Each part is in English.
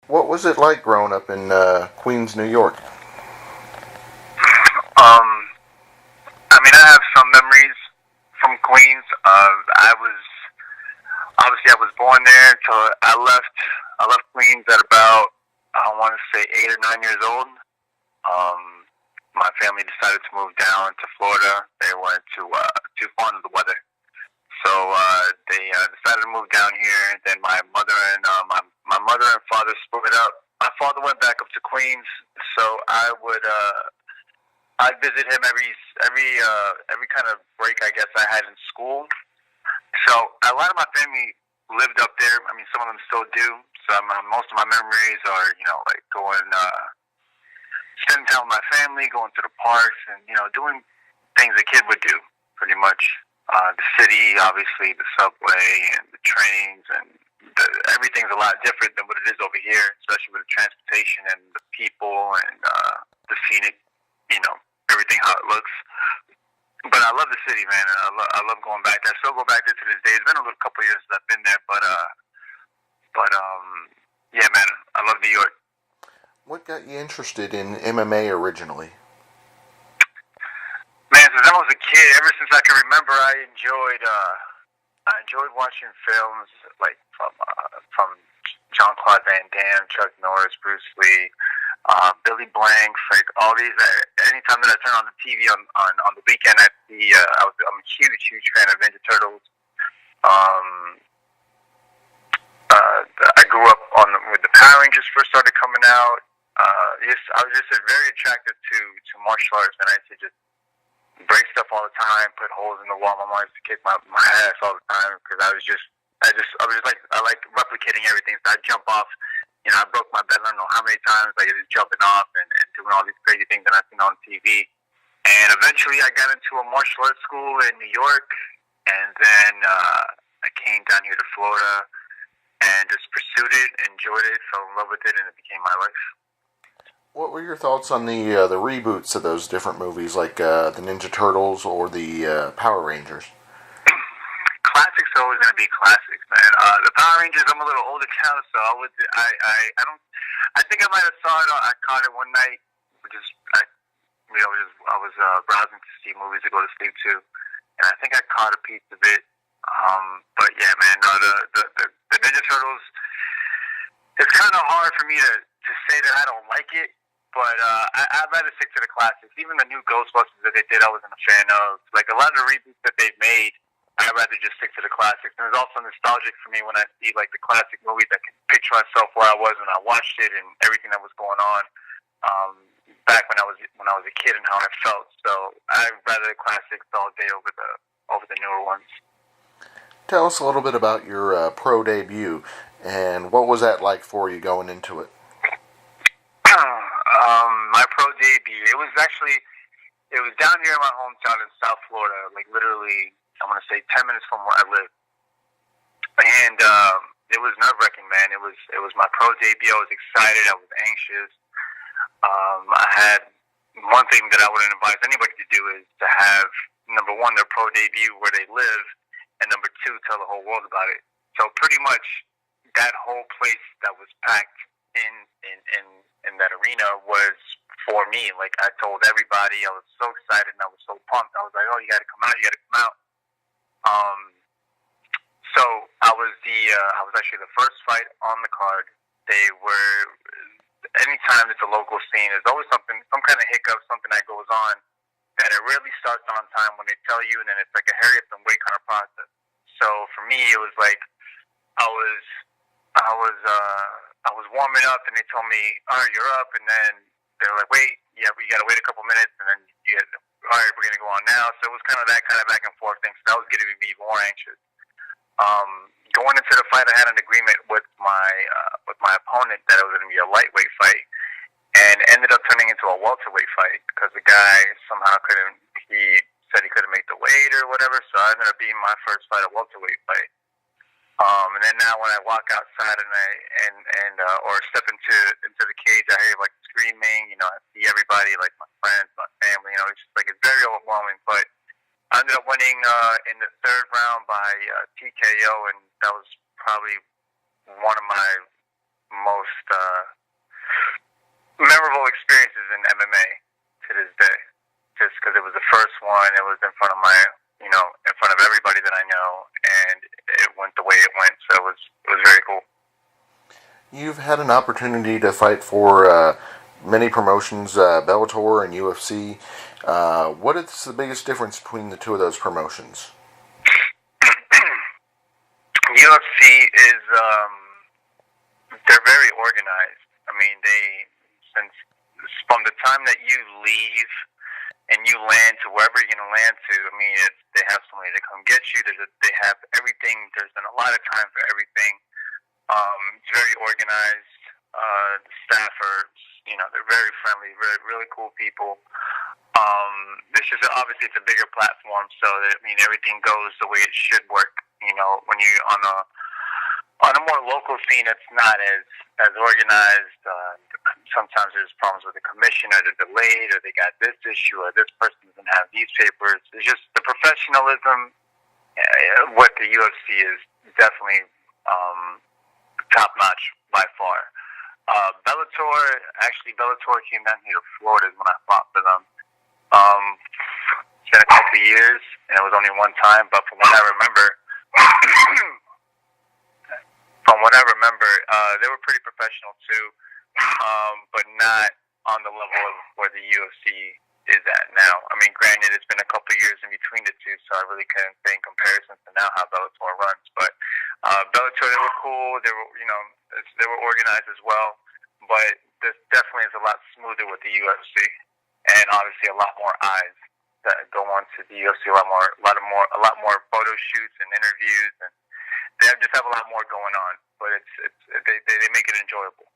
What was it like growing up in Queens, New York? Um, I have some memories from Queens. I was born there until I left. I left Queens at about, I want to say, 8 or 9 years old. Um, my family decided to move down to Florida. They weren't too fond of the weather, so they decided to move down here. Then my mother and father split up. My father went back up to Queens, so I'd visit him every kind of break I guess I had in school. So a lot of my family lived up there. I mean, some of them still do. So most of my memories are, like going, spending time with my family, going to the parks, and doing things a kid would do, pretty much. The city, obviously, the subway and the trains, and everything's a lot different than what it is over here, especially with the transportation and the people and the scenic, everything how it looks. But I love the city, man. I love going back there. I still go back there to this day. It's been a couple of years since I've been there, but yeah, man, I love New York. What got you interested in MMA originally? Man, since I was a kid, ever since I can remember, I enjoyed watching films like from Jean-Claude Van Damme, Chuck Norris, Bruce Lee, Billy Blanks, like all these. Anytime that I turn on the TV on the weekend, I see. I'm a huge fan of Ninja Turtles. I grew up with the Power Rangers first started coming out. I was just very attracted to martial arts, and I used to just break stuff all the time, put holes in the wall. My mom used to kick my ass all the time because I was just like I like replicating everything. So I'd jump off. I broke my bed. I don't know how many times, like just jumping off and doing all these crazy things that I've seen on TV. And eventually, I got into a martial arts school in New York, and then I came down here to Florida and just pursued it, enjoyed it, fell in love with it, and it became my life. What were your thoughts on the reboots of those different movies, like the Ninja Turtles or the Power Rangers? Classics are always going to be classics, man. The Power Rangers, I'm a little older now, so I think I might have saw it. I caught it one night, I was browsing to see movies to go to sleep to, and I think I caught a piece of it. But yeah, man, no, the Ninja Turtles. It's kind of hard for me to say that I don't like it, but I'd rather stick to the classics. Even the new Ghostbusters that they did, I wasn't a fan of. Like a lot of the reboots that they've made, I'd rather just stick to the classics. And it's also nostalgic for me when I see like the classic movies. I can picture myself where I was when I watched it and everything that was going on back when I was a kid and how I felt. So I'd rather the classics all day over the newer ones. Tell us a little bit about your pro debut, and what was that like for you going into it? My pro debut, it was down here in my hometown in South Florida, like literally, I want to say 10 minutes from where I live. And it was nerve-wracking, man. It was my pro debut. I was excited. I was anxious. I had one thing that I wouldn't advise anybody to do is to have, number one, their pro debut where they live, and number two, tell the whole world about it. So pretty much that whole place that was packed in that arena was for me. Like I told everybody, I was so excited and I was so pumped. I was like, oh, you got to come out, you got to come out. So I was actually the first fight on the card. Anytime it's a local scene, there's always some kind of hiccup, something that goes on that it rarely starts on time when they tell you, and then it's like a hurry up and wait kind of process. So for me, it was like I was warming up, and they told me, all right, you're up, and then they were like, wait, yeah, we got to wait a couple minutes, and then all right, we're gonna go on now. So it was kind of that kind of back and forth thing. So that was getting me more anxious. Going into the fight, I had an agreement with my opponent that it was going to be a lightweight fight, and ended up turning into a welterweight fight because the guy somehow he said he couldn't make the weight or whatever, so I ended up being my first fight, a welterweight fight. And then now when I walk outside or step into the cage, I hear like screaming, I see everybody, like my friends, my family, it's just like, it's very overwhelming, but I ended up winning in the third round by TKO, and that was probably one of my most memorable experiences in MMA to this day. Just because it was the first one, it was in front of in front of everybody that I know, and it went the way it went. So it was very cool. You've had an opportunity to fight for many promotions, Bellator and UFC. What is the biggest difference between the two of those promotions? UFC is they're very organized. I mean, since from the time that you leave and you land to wherever you're going to land to, I mean, they have somebody to come get you. They have everything. There's been a lot of time for everything. It's very organized. The staff are, they're very friendly, really cool people. It's just obviously it's a bigger platform, so everything goes the way it should work. When you're on a more local scene, it's not as organized. Sometimes there's problems with the commission, or they're delayed, or they got this issue, or this person doesn't have these papers. It's just the professionalism. What the UFC is definitely top notch by far. Bellator came down here to Florida when I fought for them. It's been a couple of years, and it was only one time, but from what I remember, they were pretty professional too, but not on the level of where the UFC is at now. I mean, granted, it's been a couple of years in between the two, so I really couldn't say in comparison to now how Bellator runs. But Bellator, they were cool. They were organized as well, but this definitely is a lot smoother with the UFC, and obviously a lot more eyes that go on to the UFC. A lot more photo shoots and interviews, and they just have a lot more going on. But they make it enjoyable.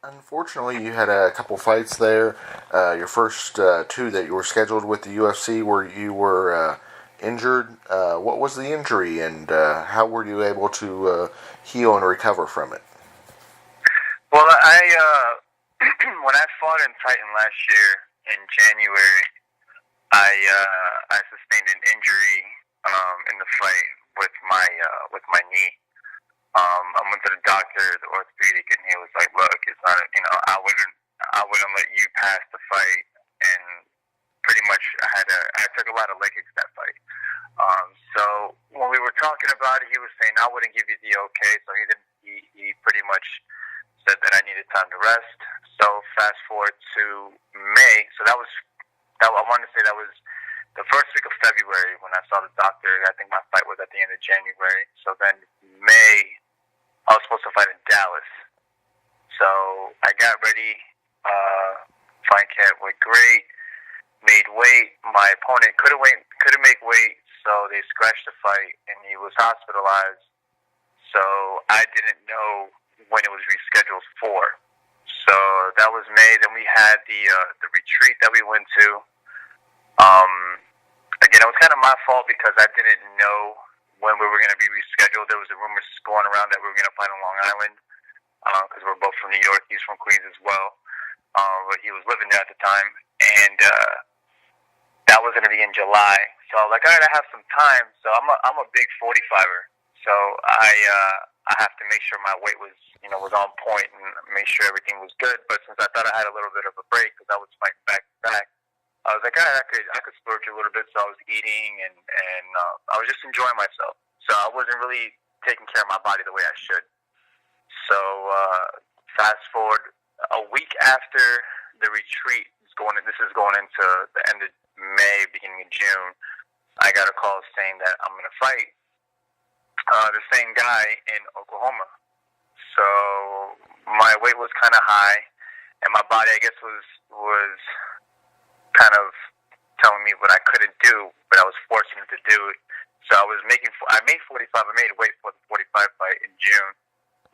Unfortunately, you had a couple fights there. Your first two that you were scheduled with the UFC, where you were injured. What was the injury, and how were you able to heal and recover from it? Well, when I fought in Titan last year in January, I sustained an injury in the fight with my knee. I went to the doctor, the orthopedic, and he was like, "Look, it's not. I wouldn't let you pass the fight." And pretty much, I took a lot of leg kicks that fight. So when we were talking about it, he was saying I wouldn't give you the okay. So he pretty much said that I needed time to rest. So fast forward to May. So I wanted to say that was the first week of February when I saw the doctor. I think my fight was at the end of January. So then May, I was supposed to fight in Dallas. So I got ready. Fight camp went great. Made weight. My opponent couldn't make weight, so they scratched the fight, and he was hospitalized. So I didn't know when it was rescheduled for. So that was May. Then we had the retreat that we went to. Again, it was kind of my fault because I didn't know when we were going to be rescheduled. There was a rumor going around that we were going to fight on Long Island because we're both from New York. He's from Queens as well, but he was living there at the time, and that was going to be in July. So I was like, all right, I have some time. So I'm a big 45er, so I have to make sure my weight was on point and make sure everything was good. But since I thought I had a little bit of a break because I was fighting back to back, I was like, all right, I could splurge a little bit. So I was eating and I was just enjoying myself. So I wasn't really taking care of my body the way I should. So fast forward a week after the retreat this is going into the end of May, beginning of June. I got a call saying that I'm going to fight the same guy in Oklahoma. So my weight was kind of high, and my body, I guess, was kind of telling me what I couldn't do, but I was forcing it to do it. So I made 45. I made weight for the 45 fight in June,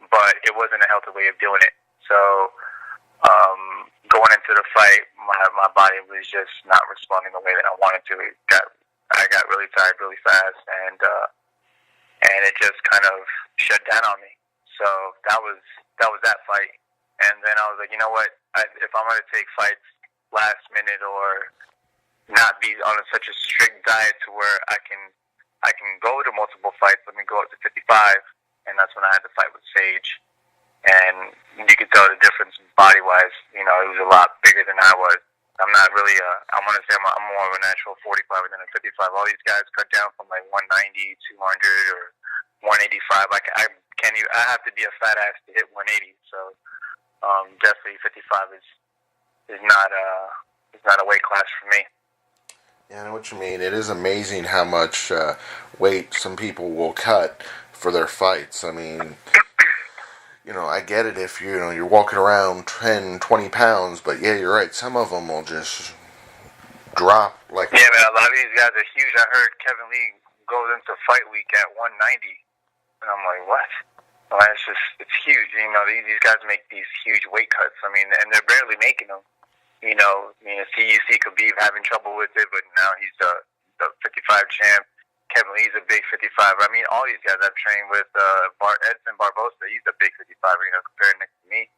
but it wasn't a healthy way of doing it. So going into the fight, my body was just not responding the way that I wanted to. I got really tired really fast, and it just kind of shut down on me. So that was that fight. And then I was like, you know what? If I'm going to take fights last minute or not be on such a strict diet to where I can go to multiple fights, let me go up to 55. And that's when I had to fight with Sage. and you could tell the difference body-wise. You know, he was a lot bigger than I was. I'm not really I want to say I'm more of a natural 45 than a 55. All these guys cut down from like 190, 200, or 185. Like I can't even, I have to be a fat ass to hit 180. So definitely 55 is not a weight class for me. Yeah, I know what you mean. It is amazing how much weight some people will cut for their fights. I mean, I get it if you're walking around 10, 20 pounds, but yeah, you're right. Some of them will just drop like. Yeah, man. A lot of these guys are huge. I heard Kevin Lee goes into fight week at 190, and I'm like, what? Well, it's huge. You know, these guys make these huge weight cuts. I mean, and they're barely making them. You know, CUC Khabib having trouble with it, but now he's the 55 champ. Kevin Lee's a big 55. I mean, all these guys I've trained with, Edson Barbosa, he's a big 55, compared next to me.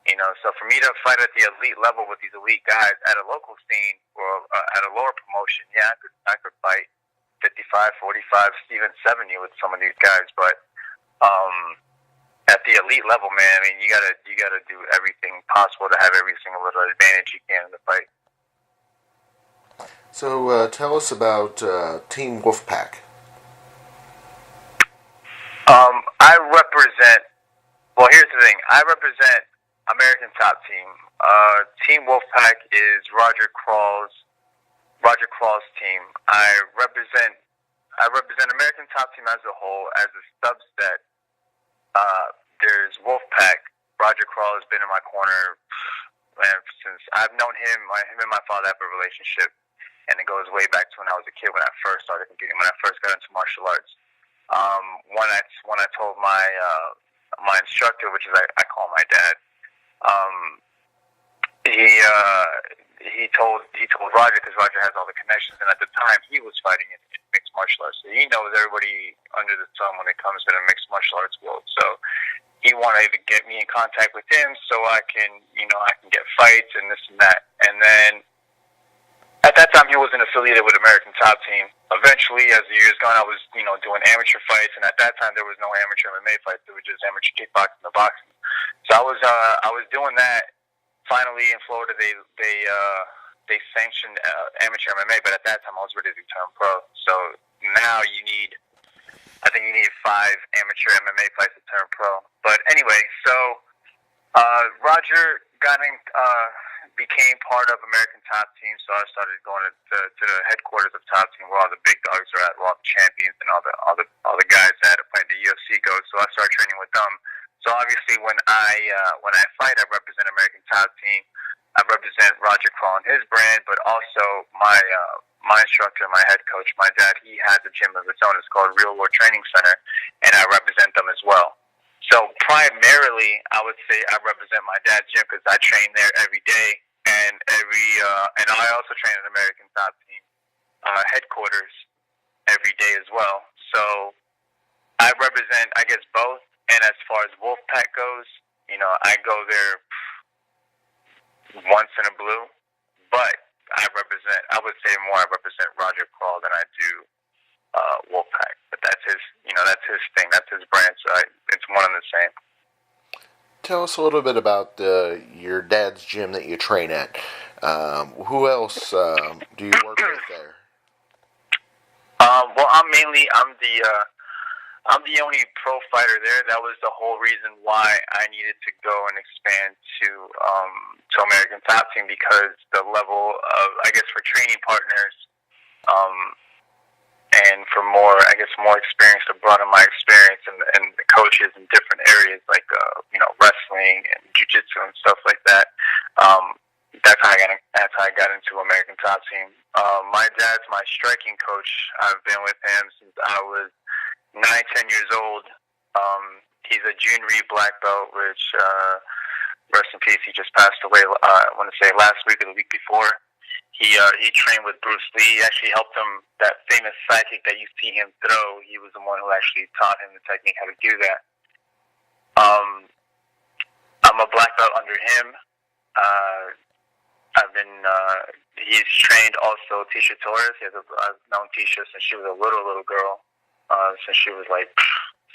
You know, so for me to fight at the elite level with these elite guys at a local scene or at a lower promotion, yeah, I could fight 55, 45, even 70 with some of these guys, but at the elite level, man, I mean, you gotta do everything possible to have every single little advantage you can in the fight. So tell us about Team Wolfpack. I represent. Well, here's the thing. I represent American Top Team. Team Wolfpack is Roger Crawl's team. I represent American Top Team as a whole, as a subset. There's Wolfpack. Roger Crawl has been in my corner, man, since I've known him. Him and my father have a relationship, and it goes way back to when I was a kid, when I first started competing, when I first got into martial arts. When I told my instructor, which is I call my dad, he told Roger, because Roger has all the connections, and at the time he was fighting in mixed martial arts, so he knows everybody under the sun when it comes to the mixed martial arts world. So he wanted to get me in contact with him so I can get fights and this and that. And then at that time he wasn't affiliated with American Top Team. Eventually, as the years gone, I was doing amateur fights, and at that time there was no amateur MMA fights. There was just amateur kickboxing and boxing. So I was doing that. Finally, in Florida, they sanctioned amateur MMA, but at that time I was ready to turn pro. So now I think you need 5 amateur MMA fights to turn pro. But anyway, so Roger became part of American Top Team, so I started going to the headquarters of Top Team, where all the big dogs are at, where all the champions and all the guys that are playing the UFC go. So I started training with them. So obviously, when I fight, I represent American Top Team. I represent Roger Crawl and his brand, but also my instructor, my head coach, my dad. He has a gym of his own. It's called Real World Training Center, and I represent them as well. So primarily, I would say I represent my dad's gym because I train there every day, and I also train at American Top Team headquarters every day as well. So I represent, I guess, both. And as far as Wolfpack goes, I go there once in a blue, but I represent Roger Crawl than I do Wolfpack. But that's his thing, that's his brand, so it's one and the same. Tell us a little bit about your dad's gym that you train at. Who else do you work with there? Well, I'm the only pro fighter there. That was the whole reason why I needed to go and expand to American Top Team, because the level of, I guess, for training partners, and for more experience, to broaden my experience, and the coaches in different areas like wrestling and jiu-jitsu and stuff like that. That's how I got into American Top Team. My dad's my striking coach. I've been with him since I was 9, 10 years old. He's a junior black belt, which rest in peace. He just passed away. I want to say last week or the week before. He trained with Bruce Lee. He actually helped him, that famous side kick that you see him throw. He was the one who actually taught him the technique how to do that. I'm a black belt under him. He's trained also Tisha Torres. I've known Tisha since she was a little girl, since she was like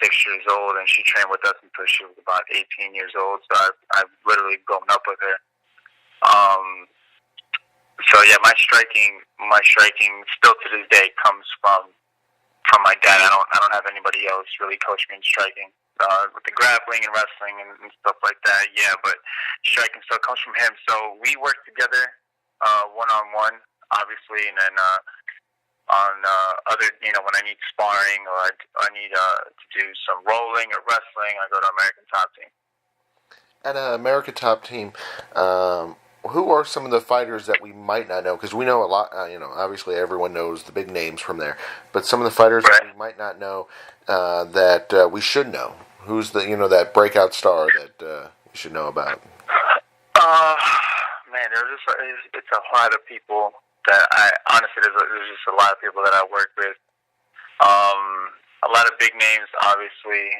6 years old, and she trained with us until she was about 18 years old. So I've literally grown up with her. So yeah, my striking still to this day comes from my dad. I don't have anybody else really coach me in striking. With the grappling and wrestling and stuff like that, yeah, but striking still comes from him. So we work together, one-on-one, obviously, and then on other, when I need sparring or I need to do some rolling or wrestling, I go to American Top Team. At America Top Team, who are some of the fighters that we might not know? Because we know a lot, obviously everyone knows the big names from there, but some of the fighters Right. that we might not know that we should know. Who's the, that breakout star that we should know about? Man, it's a lot of people that honestly, there's just a lot of people that I work with. A lot of big names, obviously.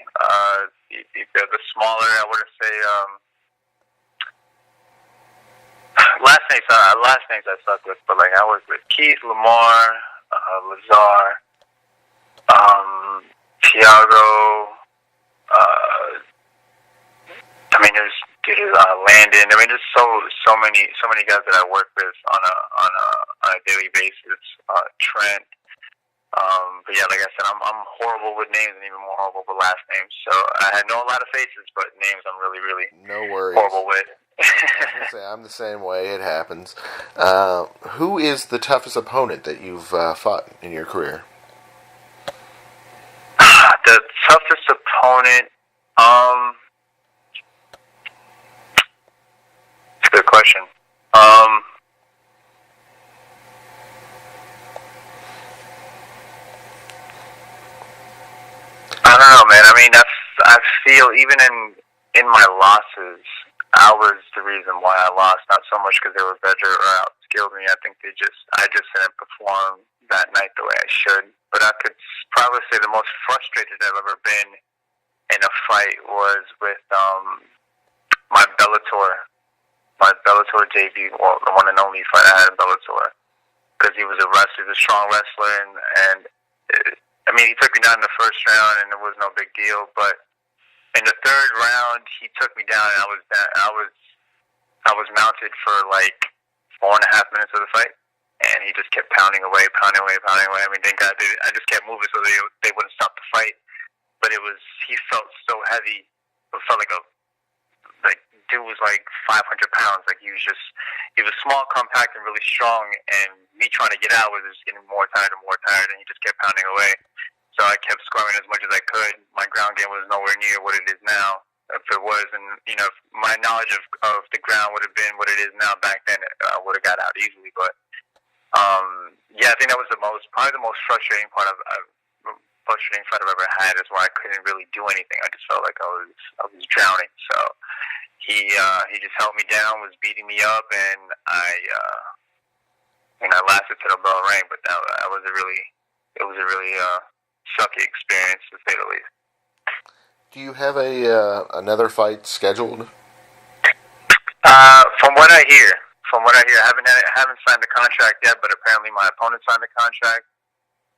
The smaller, I wouldn't say. Last names I stuck with, but like I worked with Keith, Lamar, Lazar, Thiago. There's Landon. There's so many guys that I work with on a daily basis. Trent. But yeah, like I said, I'm horrible with names and even more horrible with last names. So I know a lot of faces, but names I'm really no worries. Horrible with. I'm the same way. It happens. Who is the toughest opponent that you've fought in your career? The toughest opponent. That's a good question. I don't know, man. I feel even in my losses, I was the reason why I lost. Not so much because they were better or outskilled me. I think I just didn't perform that night the way I should. But I could probably say the most frustrated I've ever been in a fight was with my Bellator debut, well, the one and only fight I had in Bellator, because he was a wrestler, a strong wrestler, and he took me down in the first round, and it was no big deal. But in the third round, he took me down, and I was mounted for like 4.5 minutes of the fight, and he just kept pounding away. Thank God I just kept moving so they wouldn't stop the fight. But he felt so heavy. It felt like dude was like 500 pounds. Like he was small, compact, and really strong. And me trying to get out was just getting more tired, and he just kept pounding away. So I kept scoring as much as I could. My ground game was nowhere near what it is now. If it was, and if my knowledge of the ground would have been what it is now back then, I would have got out easily. But yeah, I think that was probably the most frustrating part frustrating fight I've ever had, is where I couldn't really do anything. I just felt like I was drowning. So he just held me down, was beating me up, and I lasted till the bell rang. But it was a really sucky experience, to say the least. Do you have another fight scheduled? From what I hear, I haven't signed the contract yet, but apparently my opponent signed the contract.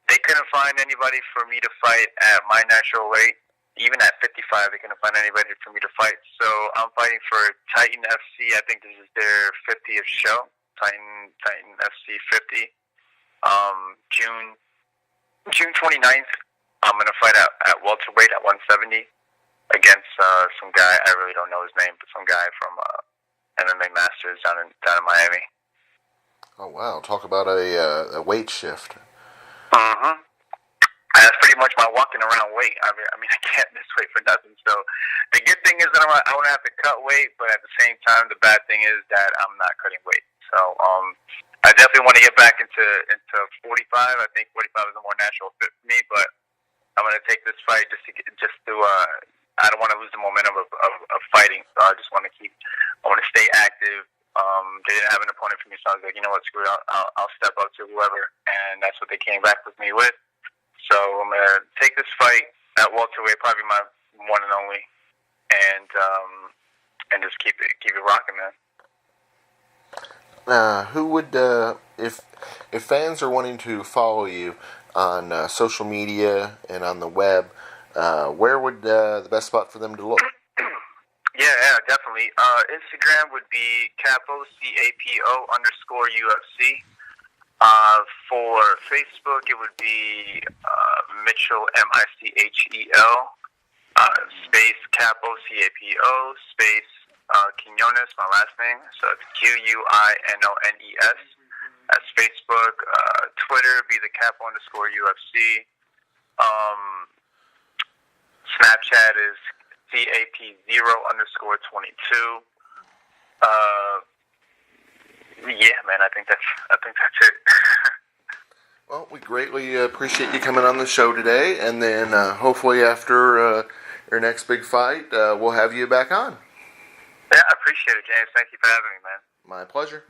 They couldn't find anybody for me to fight at my natural weight. Even at 55, they couldn't find anybody for me to fight. So I'm fighting for Titan FC. I think this is their 50th show. Titan FC 50. June 29th, I'm going to fight at welterweight at 170 against some guy, I really don't know his name, but some guy from MMA Masters down in Miami. Oh, wow. Talk about a weight shift. Mm-hmm. That's pretty much my walking around weight. I can't miss weight for nothing. So the good thing is that I won't have to cut weight, but at the same time, the bad thing is that I'm not cutting weight. So I definitely want to get back into 45. I think 45 is a more natural fit for me, but I'm going to take this fight just to I don't want to lose the momentum of fighting. So I just want to stay active. They didn't have an opponent for me, so I was like, you know what, screw it, I'll step up to whoever, and that's what they came back with me with. So I'm gonna take this fight at welterweight, probably my one and only, and just keep it rocking, man. Who would, if fans are wanting to follow you on social media and on the web, Where would the best spot for them to look? Yeah, definitely. Instagram would be Capo, CAPO _UFC. For Facebook, it would be Mitchell, Michel, space Capo, Capo, space Quinones, my last name. So it's Quinones. That's Facebook. Twitter would be the Capo _UFC. Snapchat is CAP0 _22. Yeah, man, I think that's it. Well, we greatly appreciate you coming on the show today, and then hopefully after your next big fight, we'll have you back on. Yeah, I appreciate it, James. Thank you for having me, man. My pleasure.